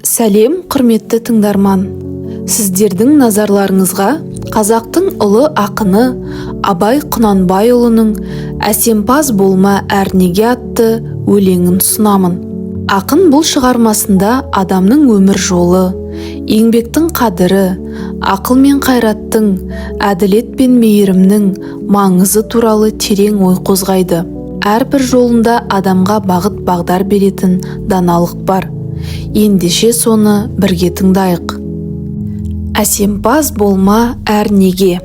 Сәлем, құрметті тыңдарман. Сіздердің назарларыңызға қазақтың ұлы ақыны Абай Құнанбайұлының «Әсемпаз болма әрнеге» атты өлеңін ұсынамын. Ақын бұл шығармасында адамның өмір жолы, еңбектің қадірі, ақыл мен қайраттың, әділет пен мейірімнің маңызы туралы терең ой қозғайды. Әрбір жолында адамға бағыт бағдар беретін даналық бар. Ендеше соны бірге тыңдайық. Әсемпаз болма әрнеге.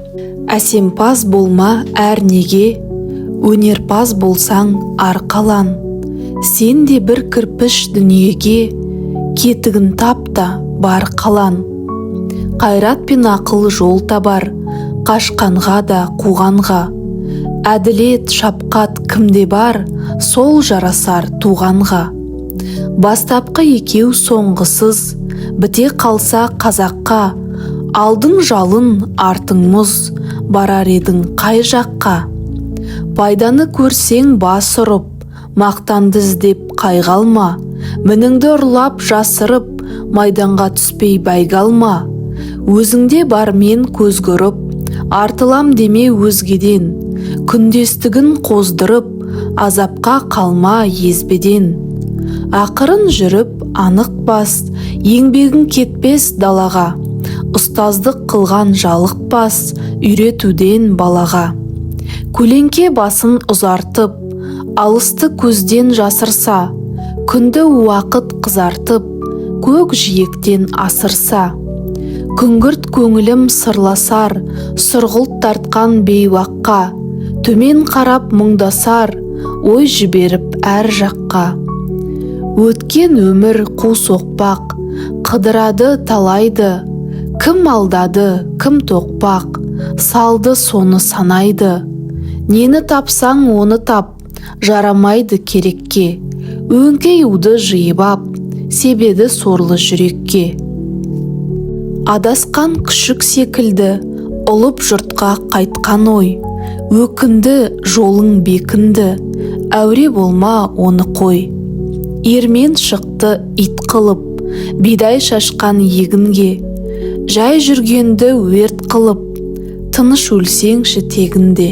Әсемпаз болма әрнеге, өнерпаз болсаң арқалан. Сен де бір кірпіш дүниеге, кетігін тап та бар қалан. Қайрат пен ақыл жол табар, қашқанға да қуғанға. Әділет, шапқат кімде бар, сол жарасар туғанға. Бастапқы екеу соңғысыз, біте қалса қазаққа. Алдың жалын, артың мұз, барар едің қай жаққа. Пайданы көрсең бас ұрып, мақтанды іздеп қайғалма. Мініңді ұрлап жасырып, майданға түспей байгалма. Өзіңде бармен көз көріп, артылам деме өзгеден. Күндестігін қоздырып, азапқа қалма езбеден. Ақырын жүріп, анық бас, еңбегің кетпес далаға. Ұстаздық қылған жалық бас, үйретуден балаға. Көлеңке басын ұзартып, алысты көзден жасырса, күнді уақыт қызартып, көк жиектен асырса. Күңгірт көңілім сырласар, сұрғылт тартқан бейуаққа. Төмен қарап мұңдасар, ой жіберіп әр жаққа. Өткен өмір қу соқпақ, қыдырады талайды. Кім алдады, кім тоқпақ, салды соны санайды. Нені тапсаң оны тап, жарамайды керекке. Өңкей уды жиып ап, себеді сорлы жүрекке. Адасқан күшік секілді, ұлып жұртқа қайтқан ой. Өкінді, жолың бекінді, әуре болма оны қой. Ермен шықты ит қылып, бидай шашқан егінге. Жай жүргенді өрт қылып, тыныш өлсеңші тегінде.